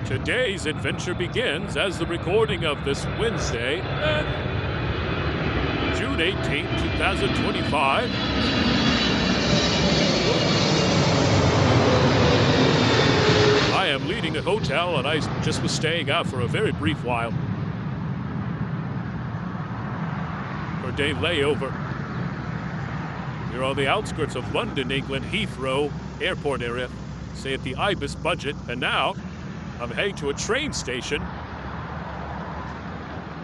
Today's adventure begins as the recording of this Wednesday, June 18th, 2025. I am leaving a hotel and I just was staying out for a very brief while. For a day layover. We're on the outskirts of London, England, Heathrow airport area, say at the Ibis budget, and now I'm heading to a train station.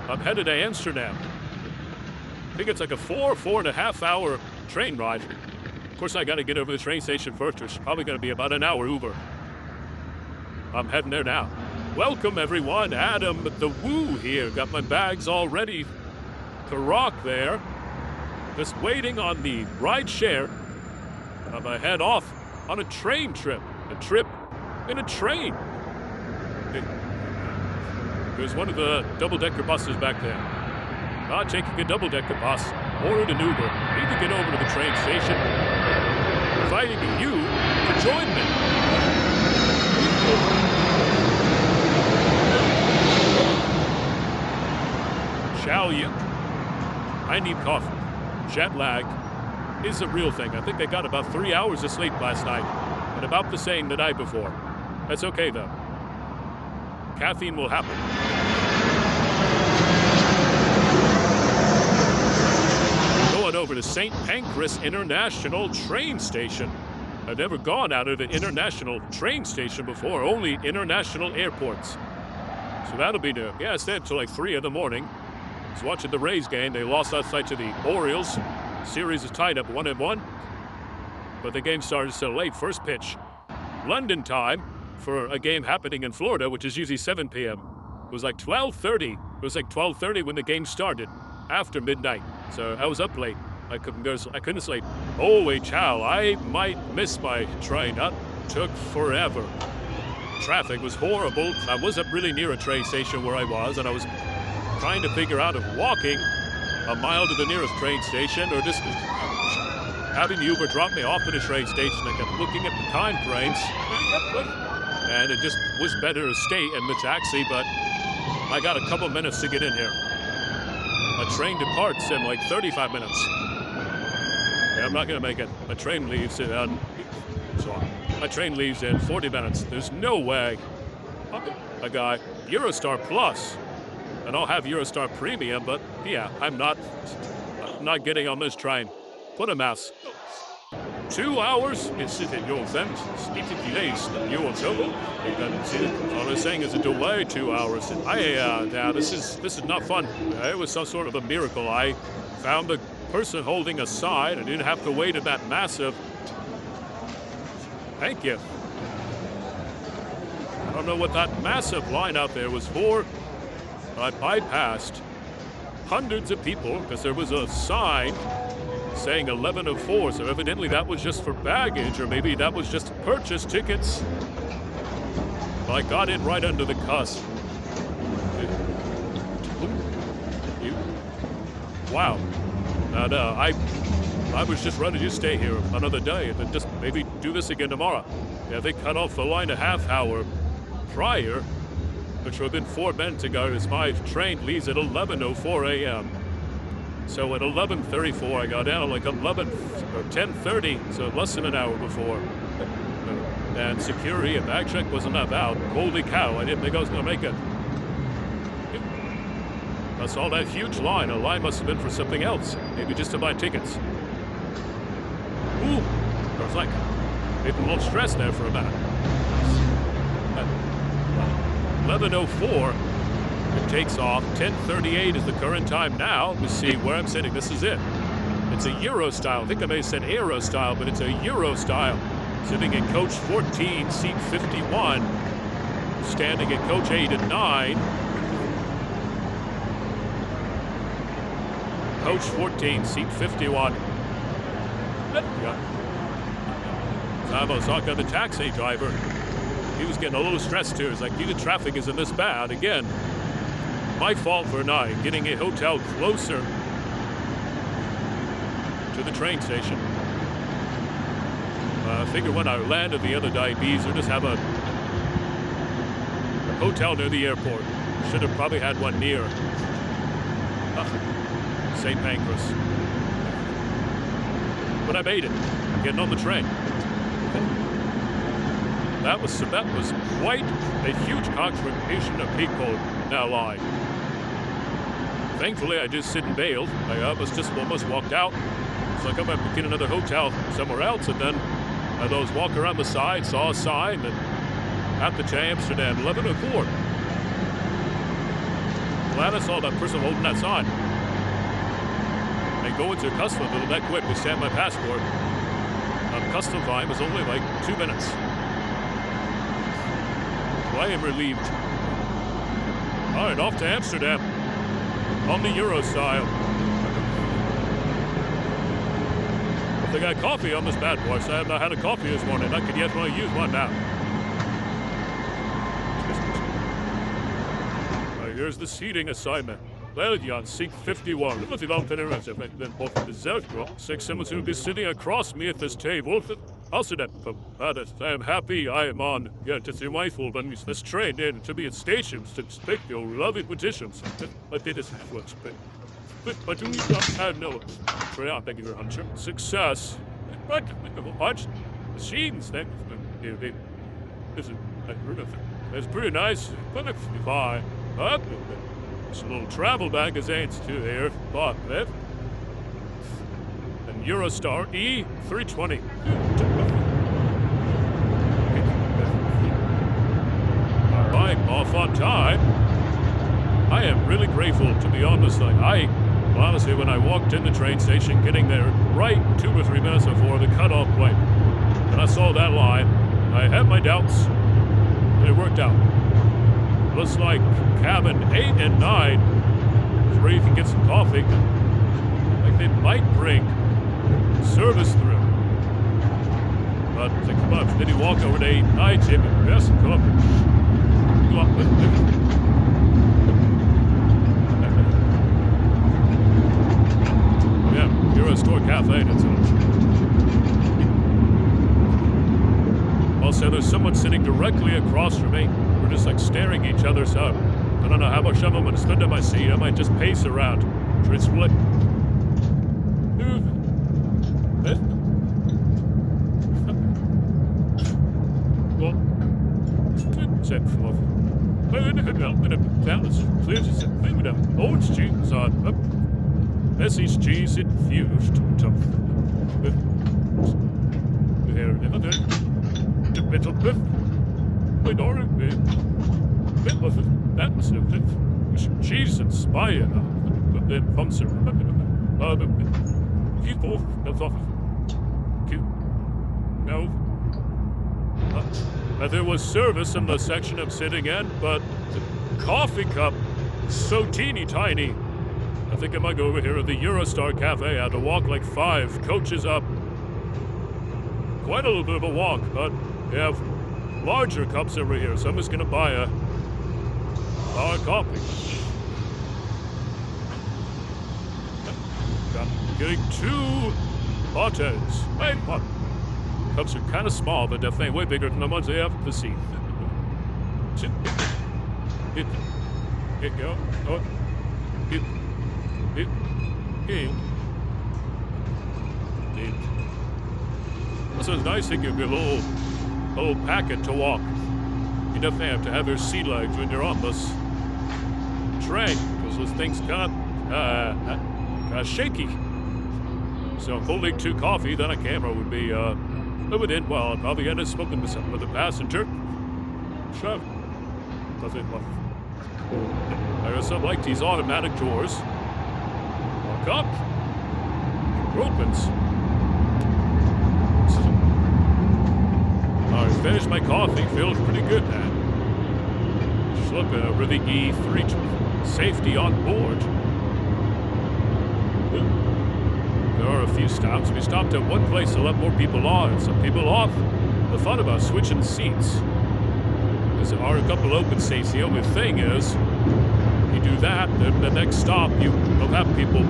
I'm headed to Amsterdam. I think it's like a four and a half hour train ride. Of course, I gotta get over the train station first. It's probably gonna be about an hour Uber. I'm heading there now. Welcome, everyone. Adam the Woo here. Got my bags all ready to rock there. Just waiting on the ride share. I'm gonna head off on a train trip. A trip in a train. There's one of the double-decker buses back there. Not taking a double-decker bus or an Uber. Need to get over to the train station. Inviting you to join me. Shall you? I need coffee. Jet lag is a real thing. I think I got about 3 hours of sleep last night and about the same the night before. That's okay, though. Caffeine will happen. Going over to St. Pancras International Train Station. I've never gone out of an international train station before, only international airports. So that'll be new. Yeah, I stayed until like 3 in the morning. I was watching the Rays game. They lost outside to the Orioles. Series is tied up 1-1. But the game started so late. First pitch, London time, for a game happening in Florida, which is usually 7 p.m. It was like 12:30. It was like 12:30 when the game started, after midnight. So I was up late. I couldn't sleep. Holy cow, I might miss my train. That took forever. Traffic was horrible. I wasn't really near a train station where I was, and I was trying to figure out if walking a mile to the nearest train station or just having the Uber drop me off at a train station. I kept looking at the time frames. And it just was better to stay in the taxi, but I got a couple minutes to get in here. My train departs in like 35 minutes. Yeah, I'm not gonna make it. My train leaves in, my train leaves in 40 minutes. There's no way. I got Eurostar Plus, and I'll have Eurostar Premium, but yeah, I'm not getting on this train. What a mess. 2 hours? It's in your event. Speaking delays, you will trouble. All I was saying is a delay 2 hours. This is not fun. It was some sort of a miracle. I found the person holding a sign. I didn't have to wait in that massive. Thank you. I don't know what that massive line out there was for. I bypassed hundreds of people because there was a sign saying 11:04, so evidently that was just for baggage, or maybe that was just to purchase tickets. I got in right under the cusp. Wow. And I was just ready to stay here another day and then just maybe do this again tomorrow. Yeah, they cut off the line a half hour prior, which would have been 4 minutes ago, as my train leaves at 11:04 a.m. So at 11:34, I got out like 10:30, so less than an hour before. And security and bag check wasn't about. Holy cow, I didn't think I was going to make it. I saw that huge line. A line must have been for something else, maybe just to buy tickets. Ooh, I was like, maybe a little stressed there for a minute. At 11:04. It takes off. 10:38 is the current time now. Let's see where I'm sitting. This is it. It's a Euro style. I think I may have said Aero style, but it's a Euro style. Sitting in coach 14, seat 51. Standing in coach 8 and 9. Coach 14, seat 51. I was talking to the taxi driver. He was getting a little stressed too. It's like, the traffic isn't this bad. Again, my fault for not getting a hotel closer to the train station. I figure when I landed the other day, bees, or just have a hotel near the airport. Should have probably had one near St. Pancras. But I made it. Getting on the train. That was quite a huge contribution of people now lying. Thankfully, I just sit and bailed. I was just almost walked out. So I come up to get another hotel somewhere else, and then I was walking around the side, saw a sign, and at the Amsterdam, 11:04. Glad I saw that person holding that sign. And going to customs that quick to stamp my passport. Custom time is only like 2 minutes. So I am relieved. All right, off to Amsterdam. On the Euro style. If they got coffee on this bad boy, so I have not had a coffee this morning. I could yet really use one now. Here's the seating assignment. Belgian, seat 51. Wat is dan verder met zich? Ik ben op dezelfde. Six someone who be sitting across me at this table. Also that, I am happy I am on. Yeah, to see my full when this train in to be at stations to speak your lovely petitions. But it is what's but do you not have no thank you very much. Success. But watch machines then this is it's pretty nice. But if I some little travel magazines too here. Bought that. And Eurostar E320. I'm off on time. I am really grateful, to be honest. Honestly, when I walked in the train station, getting there right 2 or 3 minutes before the cutoff point, and I saw that line, I had my doubts, but it worked out. Looks like cabin 8 and 9 is where you can get some coffee. Like they might bring service through. But think about it. Then you walk over to 8 and 9, Jimmy. Yes, come up. Go up with it. Yeah, Eurostore Cafe. That's it. Also, there's someone sitting directly across from me. We're just like staring at each other, so I don't know how much time I'm going to spend on my seat. I might just pace around. It's what? Orange cheese on message cheese infused. That was cheese inspired. The concert. People. No. There was service in the section I'm sitting in, but the coffee cup so teeny tiny. I think I might go over here at the Eurostar Cafe. I had to walk like 5 coaches up. Quite a little bit of a walk, but we have larger cups over here, so I'm just gonna buy a coffee. I'm getting 2 lattes. Wait, what? Cups are kind of small, but definitely way bigger than the ones they have at the seat. It go. Oh. It. So it's nice to give you a little packet to walk. You definitely have to have your sea legs when you're on this train, because those things kind of shaky. So holding 2 coffee, then a camera would be within. Well, I'd probably end up smoking with something with a passenger. Sure. I also like these automatic doors. Walk up. It opens. I finished my coffee. Feels pretty good, man. Just looking over the E3 safety on board. There are a few stops. We stopped at one place to let more people on and some people off. The fun about switching seats. Because there are a couple open seats. The only thing is, you do that, then the next stop, you'll have people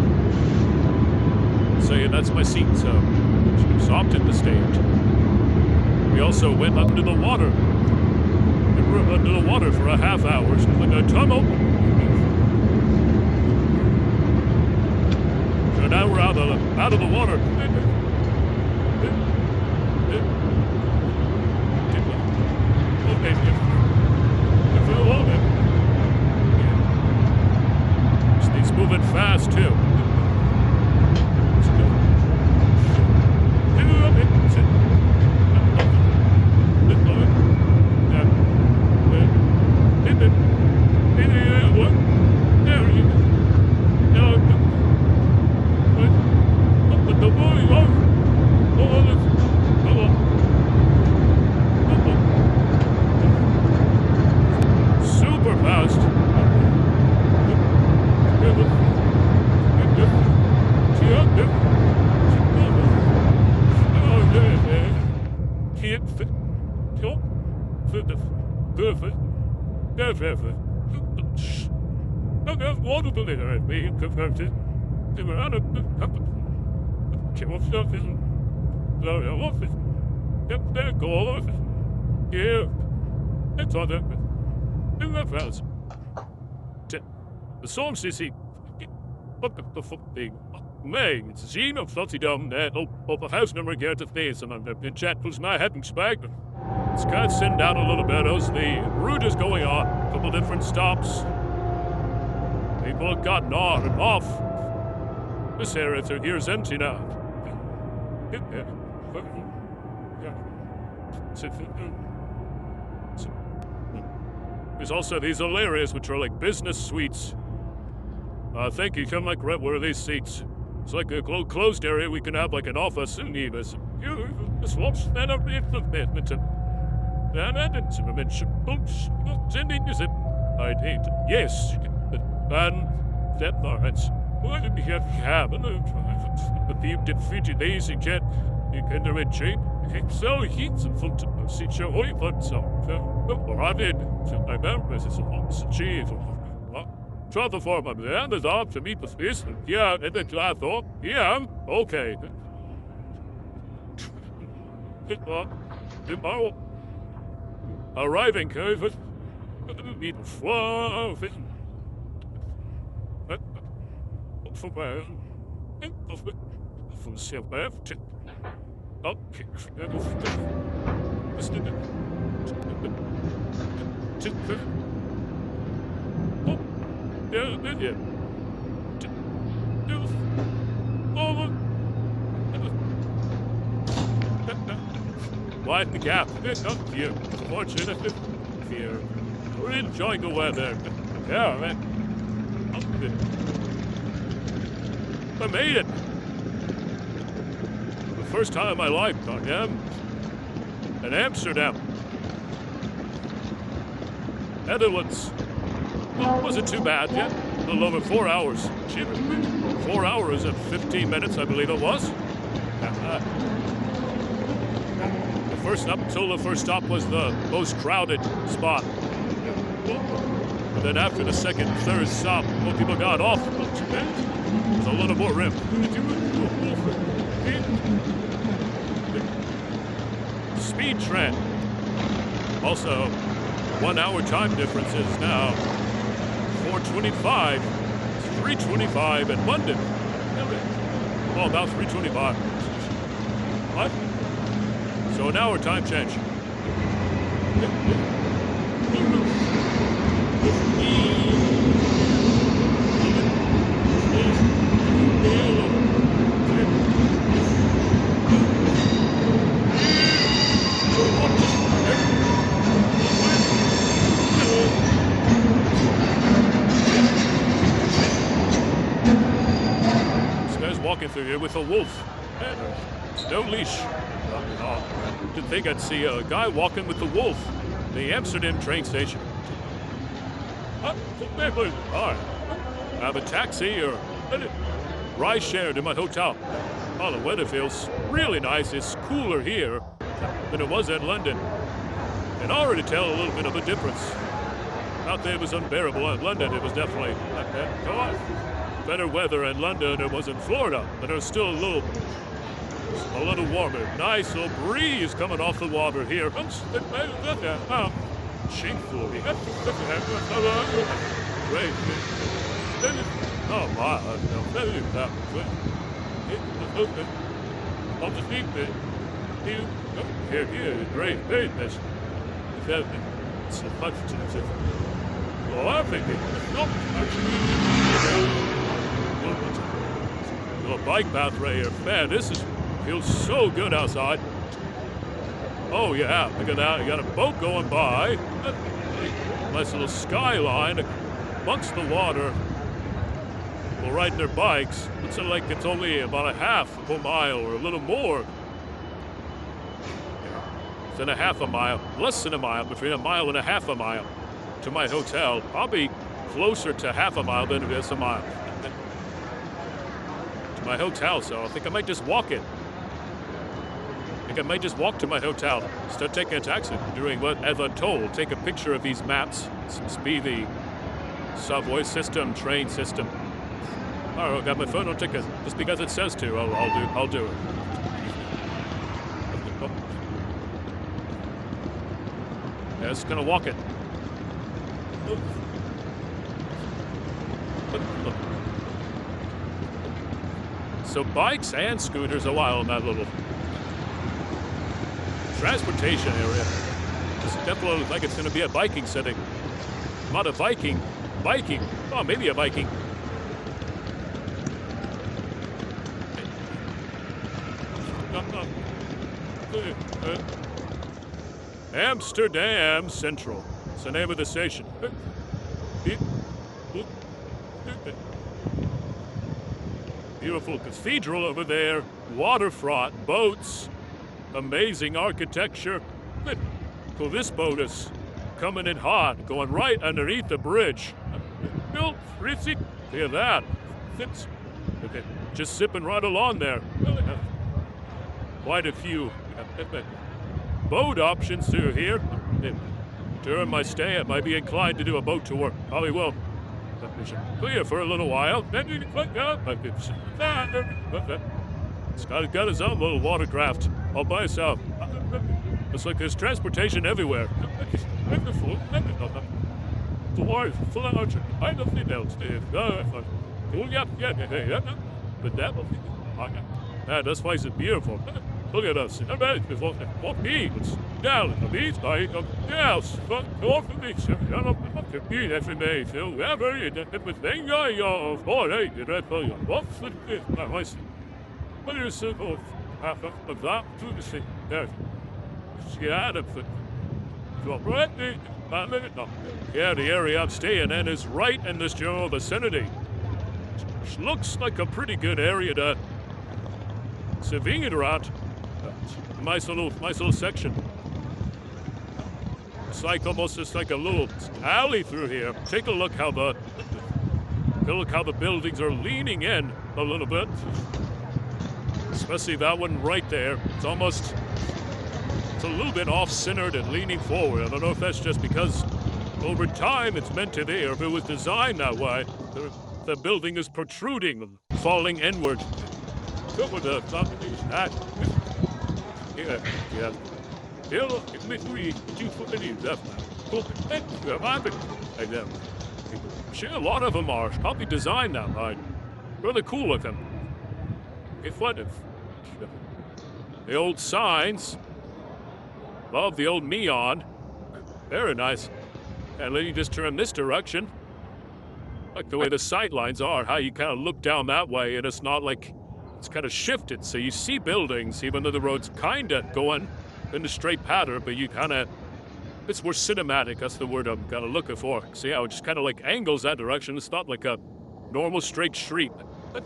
saying, that's my seat, so you stopped in the stage. We also went under the water. We were under the water for a half hour, so like a tunnel. So now we're out of the water. He's moving fast too. Super fast. The song sissy. What the fuck thing? Meg, it's a scene of flotsy down there. Op a house number get to face and the chat was my head and spag. It's got send out a little bit as the route is going on. A couple different stops. People have gotten on and off. This area through here is empty now. There's also these little areas which are like business suites. I think you can like rent one of these seats. It's like a closed area. We can have like an office and this. Swaps that up in the badminton. I think yes. And that Lawrence. Why did you have a few defeated days you can do in shape? So he's a full to see your holy foot so. Or I did. I remember this is a lot of cheese. Try to form a man is off to meet the space. Yeah, and then I thought, yeah, okay. Tomorrow. Arriving curve. Meet flow. For where? From self left. Okay. Yeah. Widen the gap. Not fear. Fortunate fear. We're enjoying the weather. Yeah, man. I made it. The first time in my life, I am in Amsterdam. Netherlands. Wasn't too bad yet. A little over 4 hours. 4 hours and 15 minutes, I believe it was. Up until the first stop was the most crowded spot. And then after the second, third stop, more people got off. There's a little more room. Speed trend. Also, 1 hour time difference is now 4:25, 3:25 in London. Well, about 3:25. What? So an hour time change. This guy's walking through here with a wolf. No leash. Didn't think I'd see a guy walking with the wolf. The Amsterdam train station. I have a taxi or ride share to my hotel. Oh, the weather feels really nice. It's cooler here than it was in London. And I already tell a little bit of a difference. Out there it was unbearable. In London it was definitely better weather in London than it was in Florida. But it was still a little warmer. Nice little breeze coming off the water here. shameful. Great. Oh my, I'll just leave it. Here, great, very nice. It's a bunch of well, I think it's not actually. Little bike path right here. Man, feels so good outside. Oh yeah, look at that. You got a boat going by. Nice little skyline amongst the water. People riding their bikes. Looks like it's only about a half of a mile or a little more. It's in a half a mile, less than a mile, between a mile and a half a mile to my hotel. Probably closer to half a mile than it is a mile. To my hotel, so I think I might just walk it. I think I might just walk to my hotel instead of taking a taxi, doing what, as I'm told, take a picture of these maps. This must be the subway system, train system. All right, I got my phone on ticket. Just because it says to, I'll do it. Yeah, just gonna walk it. Look. So bikes and scooters a while in that little transportation area. This definitely looks like it's gonna be a biking setting. Not a Viking. Biking. Oh, maybe a Viking. Amsterdam Central. It's the name of the station. Beautiful cathedral over there. Waterfront, boats, amazing architecture. So this boat is coming in hot, going right underneath the bridge. Built frizzy. Hear that? It's just zipping right along there. Quite a few boat options through here. During my stay, I might be inclined to do a boat tour. Probably will. Clear for a little while. It's got his own little watercraft all by itself. It's like there's transportation everywhere. This place is beautiful. Look at us. What means? Down at the beach, I yes, but off the beach. To be every day, so wherever you get everything I for the red for you. What's the my voice? What is it of half of that to the sea? There. She had it. Yeah, the area I'm staying in is right in this general vicinity. Which looks like a pretty good area to surveying it around. Nice little section. It's like almost just like a little alley through here. Take a look how the buildings are leaning in a little bit. Especially that one right there. It's a little bit off-centered and leaning forward. I don't know if that's just because over time it's meant to be, or if it was designed that way. The building is protruding, falling inward. Yeah. Sure, a lot of them are probably designed that way. Really cool looking. It's what if the old signs. Love the old neon. Very nice. And then you just turn this direction. Like the way the sight lines are, how you kind of look down that way, and it's not like it's kind of shifted, so you see buildings, even though the road's kind of going in a straight pattern, but you kind of, it's more cinematic, that's the word I'm kind of looking for. See how it just kind of like angles that direction. It's not like a normal straight street. I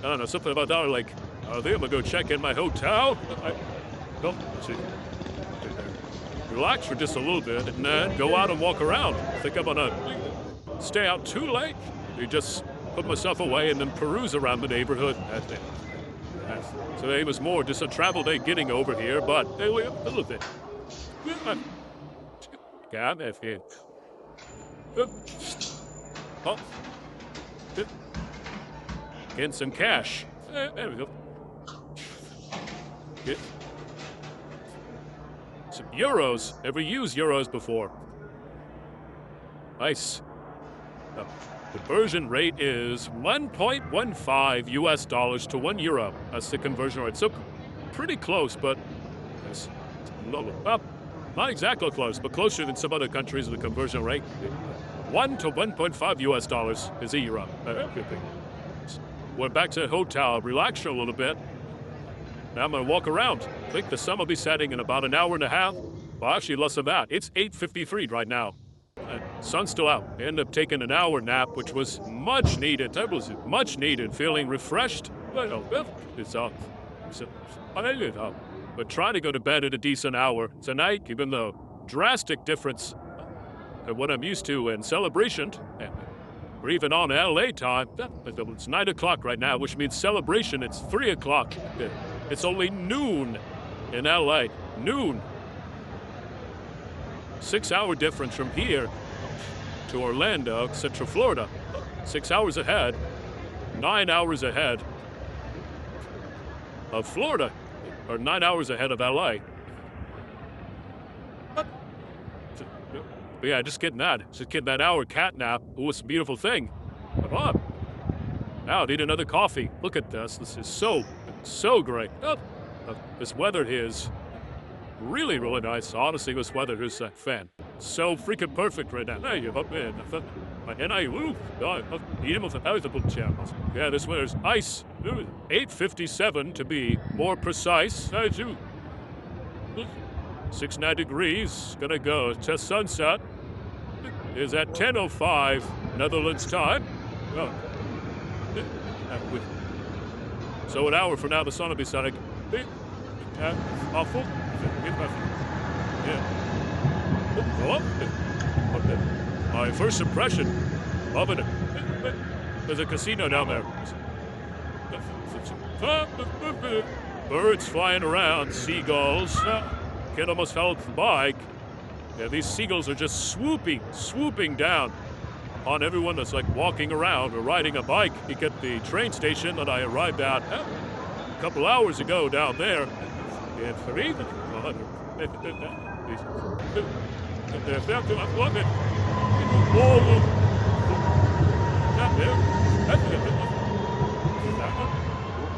don't know, something about that, like, I think I'm gonna go check in my hotel. See. Relax for just a little bit, and then go out and walk around. I think I'm gonna stay out too late. You just put myself away and then peruse around the neighborhood. That's it. So it was more just a travel day getting over here, but a little bit. God, that's it. Getting some cash. There we go. Get some euros. Never used euros before. Nice. Uh, the conversion rate is 1.15 US dollars to 1 euro. That's the conversion rate. So pretty close, but it's not exactly close, but closer than some other countries with the conversion rate. 1 to 1.5 US dollars is a euro. Went back to the hotel, relaxed a little bit. Now I'm gonna walk around. I think the sun will be setting in about an hour and a half. Well, actually less than that. It's 8:53 right now. Sun's still out. I ended up taking an hour nap, which was much needed. That was much needed. Feeling refreshed. But trying to go to bed at a decent hour tonight, even though drastic difference than what I'm used to in Celebration. We're even on LA time. It's 9 o'clock right now, which means Celebration, it's 3 o'clock. It's only noon in LA. Noon. 6-hour difference from here to Orlando, Central Florida. 6 hours ahead. 9 hours ahead of Florida. Or 9 hours ahead of LA. But yeah, just getting that hour cat nap. Ooh, it's a beautiful thing. Come on. Now I need another coffee. Look at this. This is so great. This weather is really, really nice. Honestly, this weather is a fan. So freaking perfect right now. Hey, my NIU. Yeah, this weather's ice. 8:57 to be more precise. 69 degrees. Gonna go to sunset. Is at 10:05 Netherlands time. So an hour from now, the sun will be setting. Awful. Yeah. My first impression of it. There's a casino down there. Birds flying around, seagulls. Kid almost fell off the bike. Yeah, these seagulls are just swooping down on everyone that's like walking around or riding a bike. You get the train station that I arrived at a couple hours ago down there.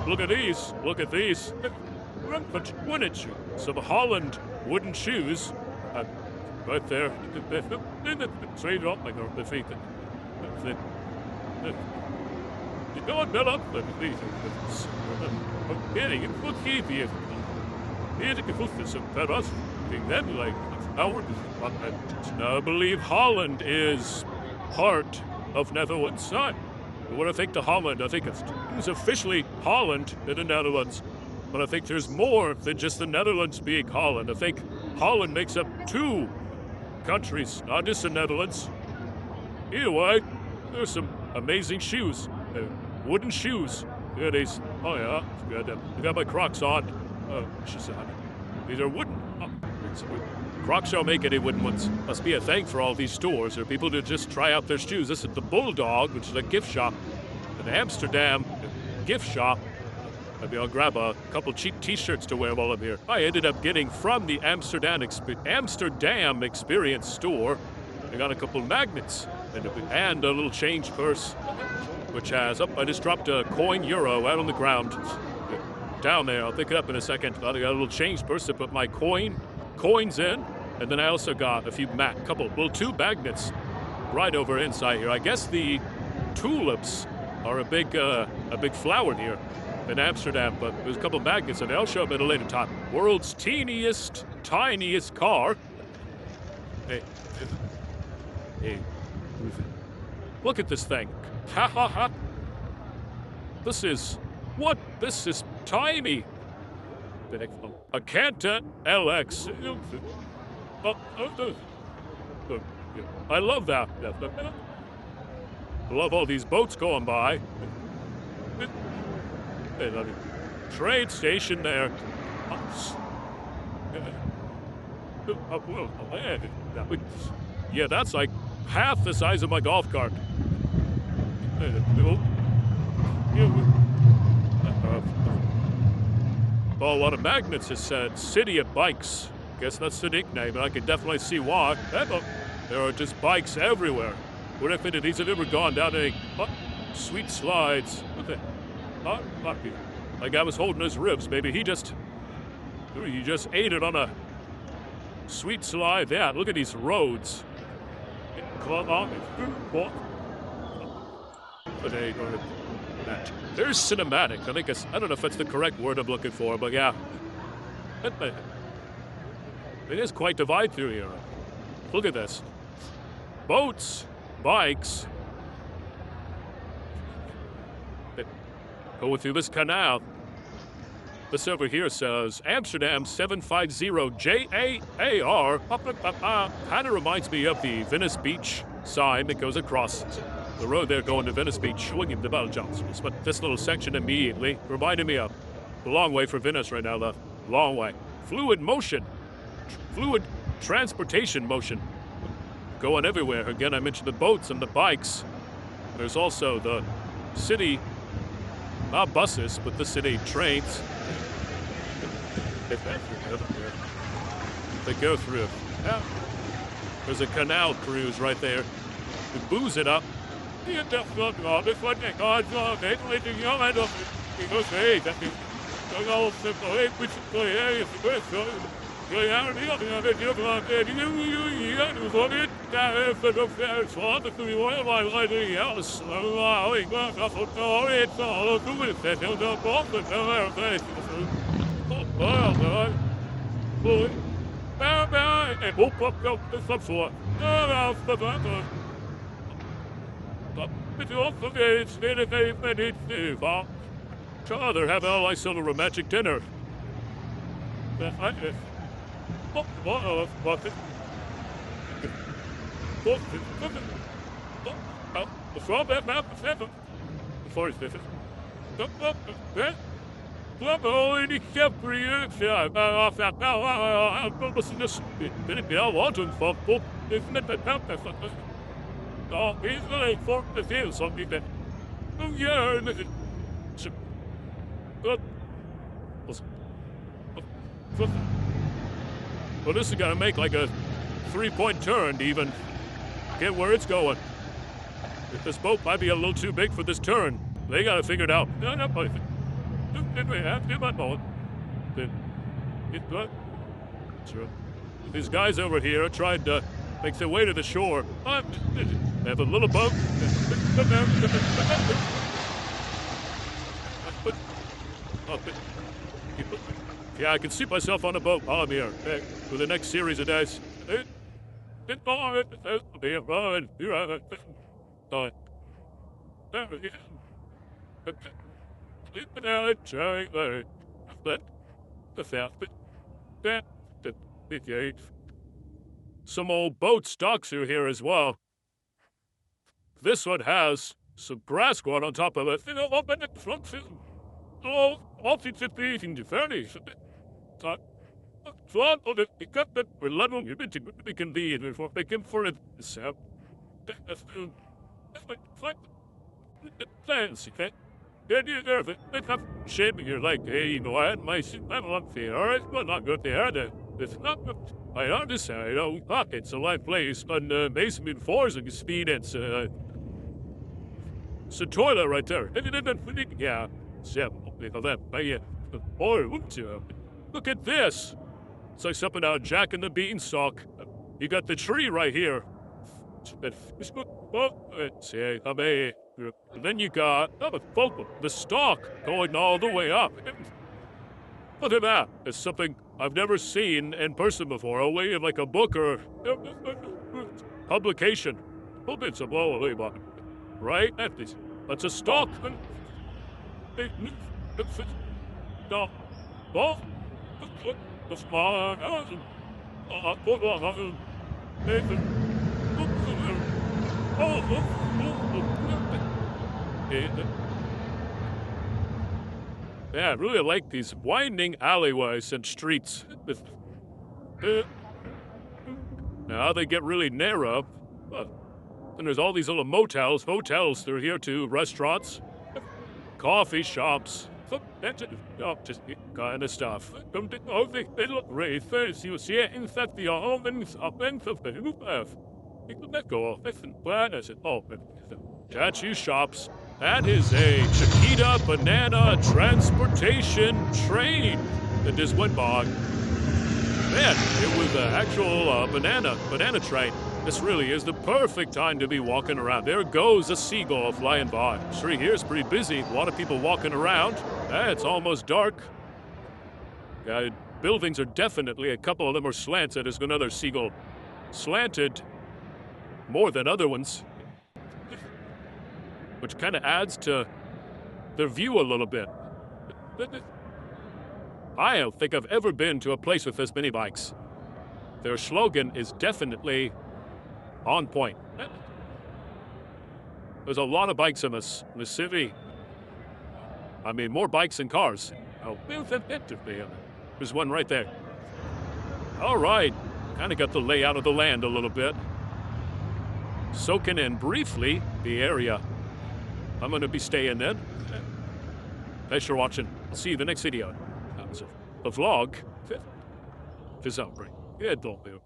Look at these. Wooden shoes. Some Holland wooden shoes. Right there. Straight up like the feet. You don't build up the feet. I believe Holland is part of Netherlands. When I think to Holland, I think it's officially Holland in the Netherlands. But I think there's more than just the Netherlands being Holland. I think Holland makes up 2 countries, not just the Netherlands. Either way, there's some amazing shoes. Wooden shoes. Here these. Oh yeah, I got my Crocs on. These are wooden. Crocs don't make any wooden ones. Must be a thing for all these stores or people to just try out their shoes. This is the Bulldog, which is a gift shop. An Amsterdam gift shop. Maybe I'll grab a couple cheap t-shirts to wear while I'm here. I ended up getting from the Amsterdam Experience store. I got a couple magnets and a little change purse, which has, I just dropped a coin euro out on the ground. Down there, I'll pick it up in a second. I got a little change purse to put my coins in, and then I also got a few 2 magnets right over inside here. I guess the tulips are a big flower here in Amsterdam, but there's a couple magnets, and I'll show them at a later time. World's tiniest car. Hey, look at this thing. Ha ha ha. This is tiny. A Canton LX. I love that. I love all these boats going by. Train station there. Yeah, that's like half the size of my golf cart. Well, a lot of magnets has said City of Bikes. Guess that's the nickname, and I can definitely see why. There are just bikes everywhere. What if these have ever gone down any sweet slides? What the? Like I was holding his ribs, maybe he just ate it on a sweet slide. Yeah, look at these roads. There's cinematic. I don't know if that's the correct word I'm looking for, but yeah. It is quite the vibe through here. Look at this. Boats, bikes. Going through this canal. This over here says Amsterdam 750 JAAR. Kind of reminds me of the Venice Beach sign that goes across the road there going to Venice Beach, swinging the bell Johnsons. But this little section immediately reminded me of the long way for Venice right now, the long way. Fluid motion. Fluid transportation motion. Going everywhere. Again, I mentioned the boats and the bikes. There's also the city, not buses, but the city trains. They go through. Yeah. There's a canal cruise right there. You booze it up. They're having a nice little romantic dinner. Well, this is gonna make like a 3-point turn to even get where it's going. This boat might be a little too big for this turn. They gotta figure it out. These guys over here are trying to make their way to the shore. They have a little boat. Yeah, I can see myself on a boat while I'm here for the next series of days. Some old boat stocks are here as well. This one has some grass growing on top of it. Shaming you're like, hey, you know, I had my shit on fair, alright, but not good there. It's not, I understand, you know, it's a live place, on basement floors and speed, it's a toilet right there. Yeah, look at this. It's like something out of Jack and the Beanstalk. You got the tree right here. And then you got the stalk going all the way up. Look at that. It's something I've never seen in person before. A way of like a book or publication. It's a blow right? That's a stalk. Yeah, I really like these winding alleyways and streets. Now they get really narrow. And there's all these little motels through here too, restaurants, coffee shops, just kind of stuff. Let go of it. What is it? Oh, tattoo shops. That is a Chiquita banana transportation train that just went by. Man, it was an actual banana train. This really is the perfect time to be walking around. There goes a seagull flying by. Street here's pretty busy. A lot of people walking around. It's almost dark. Buildings are definitely, a couple of them are slanted. There's another seagull slanted more than other ones, which kind of adds to their view a little bit. I don't think I've ever been to a place with this many bikes. Their slogan is definitely on point. There's a lot of bikes in this city. I mean, more bikes than cars. Oh, there's one right there. All right, kind of got the layout of the land a little bit. Soaking in briefly the area. I'm going to be staying then. Thanks for watching. I'll see you in the next video. The vlog. This outbreak. Yeah, don't do.